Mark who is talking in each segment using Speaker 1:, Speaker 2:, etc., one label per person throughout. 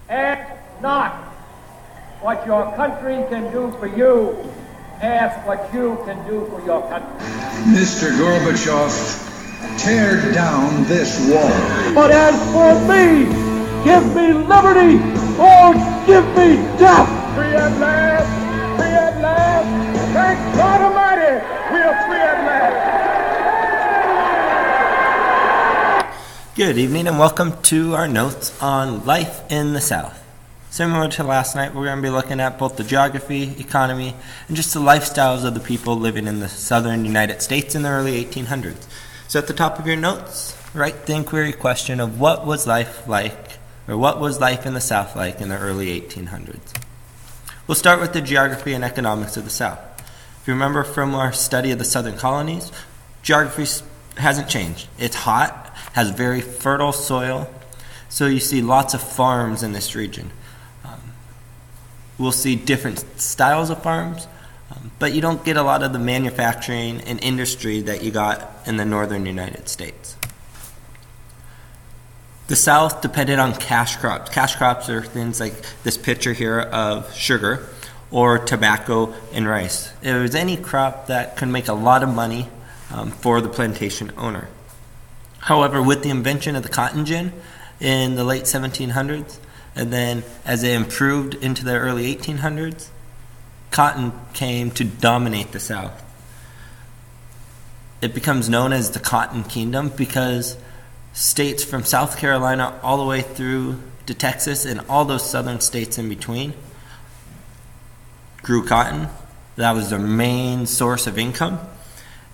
Speaker 1: Ask not what your country can do for you. Ask what you can do for your country.
Speaker 2: Mr. Gorbachev, tear down this wall.
Speaker 1: But as for me, give me liberty or give me death. Free at last, free at last. Thank God Almighty, we are free at last.
Speaker 3: Good evening and welcome to our notes on life in the South. Similar to last night, we're going to be looking at both the geography, economy, and just the lifestyles of the people living in the southern United States in the early 1800s. So at the top of your notes, write the inquiry question of what was life like, or what was life in the South like in the early 1800s. We'll start with the geography and economics of the South. If you remember from our study of the southern colonies, geography hasn't changed. It's hot, has very fertile soil, so you see lots of farms in this region. We'll see different styles of farms, but you don't get a lot of the manufacturing and industry that you got in the northern United States. The South depended on cash crops. Cash crops are things like this picture here of sugar or tobacco and rice. It was any crop that could make a lot of money for the plantation owner. However, with the invention of the cotton gin in the late 1700s, and then as it improved into the early 1800s, cotton came to dominate the South. It becomes known as the Cotton Kingdom because states from South Carolina all the way through to Texas and all those southern states in between grew cotton. That was their main source of income,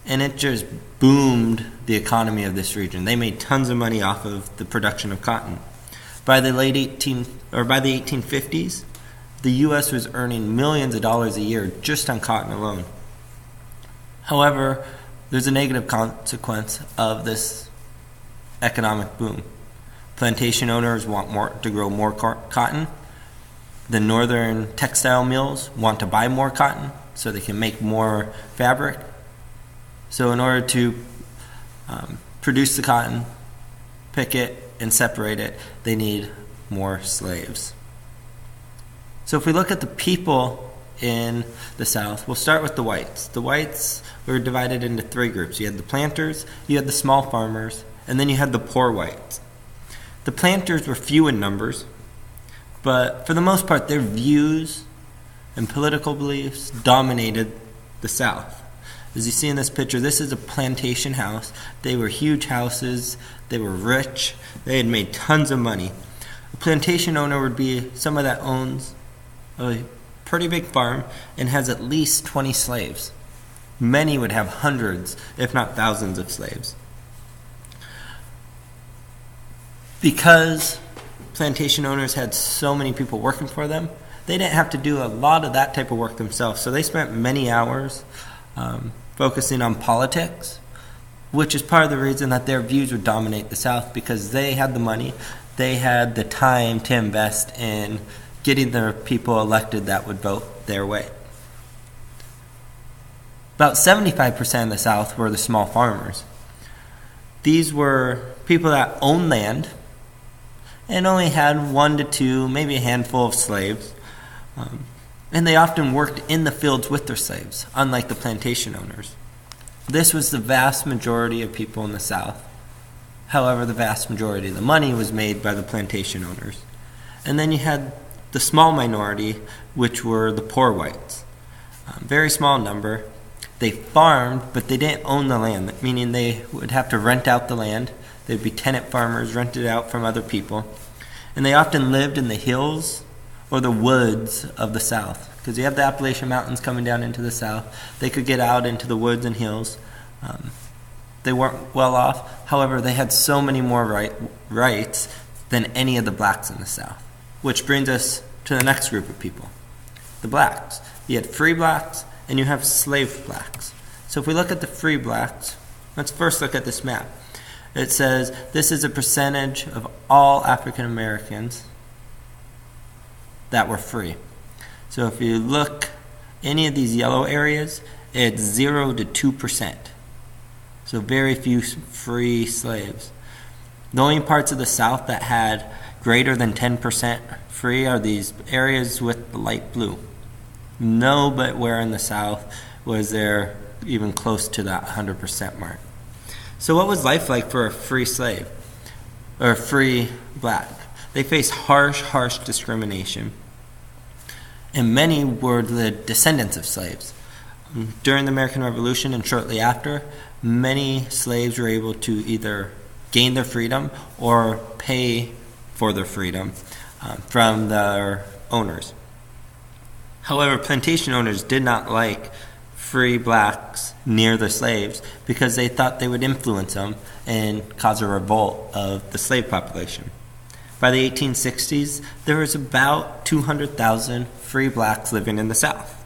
Speaker 3: and it just boomed the economy of this region. They made tons of money off of the production of cotton. By the late 1850s, the U.S. was earning millions of dollars a year just on cotton alone. However, there's a negative consequence of this economic boom. Plantation owners want to grow more cotton. The northern textile mills want to buy more cotton so they can make more fabric. So in order to produce the cotton, pick it, and separate it, they need more slaves. So if we look at the people in the South, we'll start with the whites. The whites were divided into three groups. You had the planters, you had the small farmers, and then you had the poor whites. The planters were few in numbers, but for the most part, their views and political beliefs dominated the South. As you see in this picture, this is a plantation house. They were huge houses. They were rich. They had made tons of money. A plantation owner would be someone that owns a pretty big farm and has at least 20 slaves. Many would have hundreds, if not thousands of slaves. Because plantation owners had so many people working for them, they didn't have to do a lot of that type of work themselves. So they spent many hours focusing on politics, which is part of the reason that their views would dominate the South, because they had the money, they had the time to invest in getting their people elected that would vote their way. About 75% of the South were the small farmers. These were people that owned land and only had 1 to 2, maybe a handful of slaves. And they often worked in the fields with their slaves, unlike the plantation owners. This was the vast majority of people in the South. However, the vast majority of the money was made by the plantation owners. And then you had the small minority, which were the poor whites. Very small number. They farmed, but they didn't own the land, meaning they would have to rent out the land. They'd be tenant farmers, rented out from other people. And they often lived in the hills or the woods of the South, because you have the Appalachian Mountains coming down into the South. They could get out into the woods and hills. They weren't well off. However, they had so many more rights than any of the blacks in the South, which brings us to the next group of people, the blacks. You had free blacks and you have slave blacks. So if we look at the free blacks, let's first look at this map. It says this is a percentage of all African Americans that were free. So if you look any of these yellow areas, it's 0 to 2%. So very few free slaves. The only parts of the South that had greater than 10% free are these areas with the light blue. Nowhere in the South was there even close to that 100% mark. So what was life like for a free slave, or a free black? They faced harsh discrimination. And many were the descendants of slaves. During the American Revolution and shortly after, many slaves were able to either gain their freedom or pay for their freedom from their owners. However, plantation owners did not like free blacks near the slaves because they thought they would influence them and cause a revolt of the slave population. By the 1860s, there was about 200,000 free blacks living in the South.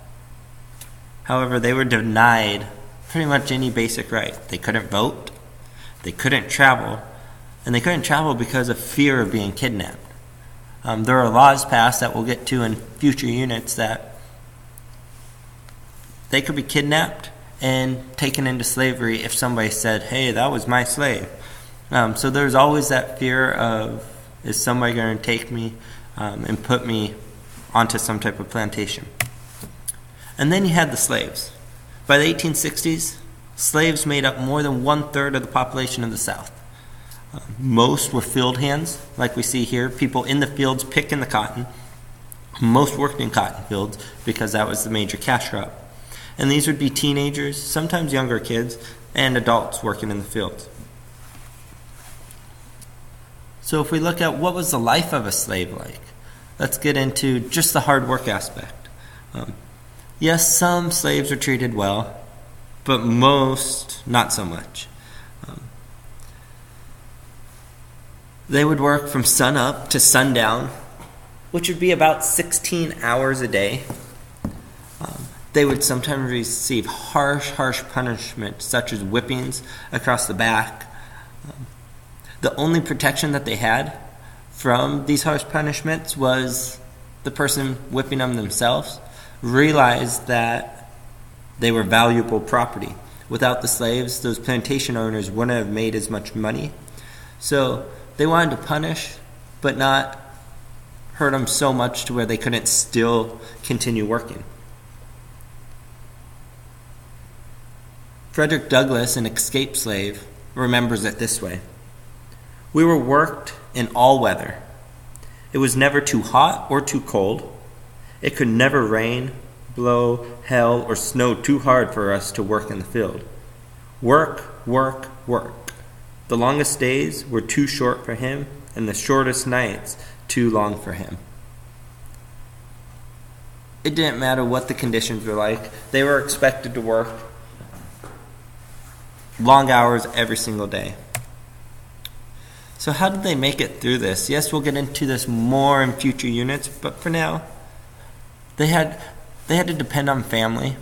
Speaker 3: However, they were denied pretty much any basic right. They couldn't vote, they couldn't travel, and they couldn't travel because of fear of being kidnapped. There are laws passed that we'll get to in future units that they could be kidnapped and taken into slavery if somebody said, hey, that was my slave. So there's always that fear of, is somebody going to take me and put me onto some type of plantation? And then you had the slaves. By the 1860s, slaves made up more than 1/3 of the population of the South. Most were field hands, like we see here, people in the fields picking the cotton. Most worked in cotton fields because that was the major cash crop. And these would be teenagers, sometimes younger kids, and adults working in the fields. So if we look at what was the life of a slave like, let's get into just the hard work aspect. Yes, some slaves were treated well, but most not so much. They would work from sun up to sundown, which would be about 16 hours a day. They would sometimes receive harsh punishment, such as whippings across the back. The only protection that they had from these harsh punishments was the person whipping them themselves realized that they were valuable property. Without the slaves, those plantation owners wouldn't have made as much money. So they wanted to punish, but not hurt them so much to where they couldn't still continue working. Frederick Douglass, an escaped slave, remembers it this way. We were worked in all weather. It was never too hot or too cold. It could never rain, blow, hail, or snow too hard for us to work in the field. Work. The longest days were too short for him, and the shortest nights too long for him. It didn't matter what the conditions were like. They were expected to work long hours every single day. So how did they make it through this? Yes, we'll get into this more in future units, but for now, they had to depend on family.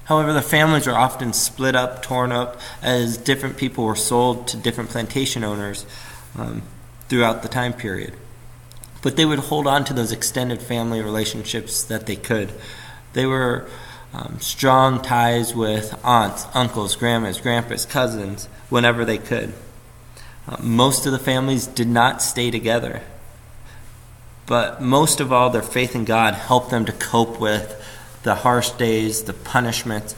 Speaker 3: However, the families were often split up, torn up, as different people were sold to different plantation owners throughout the time period. But they would hold on to those extended family relationships that they could. They were strong ties with aunts, uncles, grandmas, grandpas, cousins, whenever they could. Most of the families did not stay together. But most of all, their faith in God helped them to cope with the harsh days, the punishments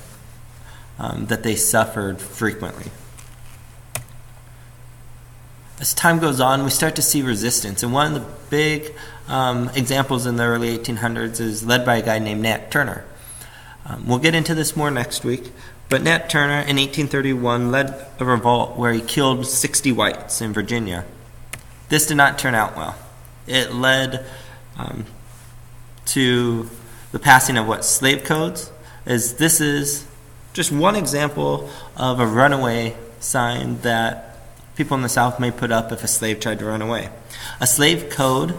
Speaker 3: that they suffered frequently. As time goes on, we start to see resistance. And one of the big examples in the early 1800s is led by a guy named Nat Turner. We'll get into this more next week. But Nat Turner in 1831 led a revolt where he killed 60 whites in Virginia. This did not turn out well. It led to the passing of what slave codes, as this is just one example of a runaway sign that people in the South may put up if a slave tried to run away. A slave code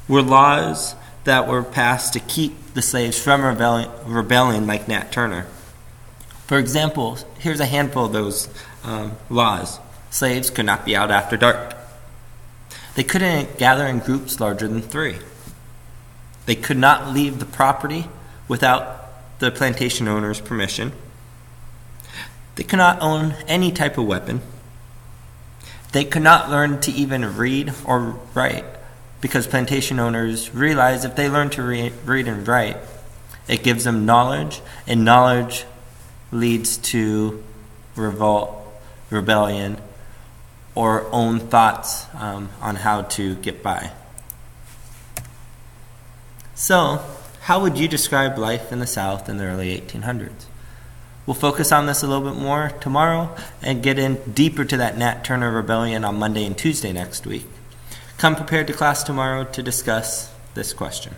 Speaker 3: were laws that were passed to keep the slaves from rebelling like Nat Turner. For example, here's a handful of those laws. Slaves could not be out after dark. They couldn't gather in groups larger than 3. They could not leave the property without the plantation owner's permission. They could not own any type of weapon. They could not learn to even read or write because plantation owners realized if they learn to read and write, it gives them knowledge, and knowledge leads to revolt, rebellion, or own thoughts on how to get by. So, how would you describe life in the South in the early 1800s? We'll focus on this a little bit more tomorrow and get in deeper to that Nat Turner Rebellion on Monday and Tuesday next week. Come prepared to class tomorrow to discuss this question.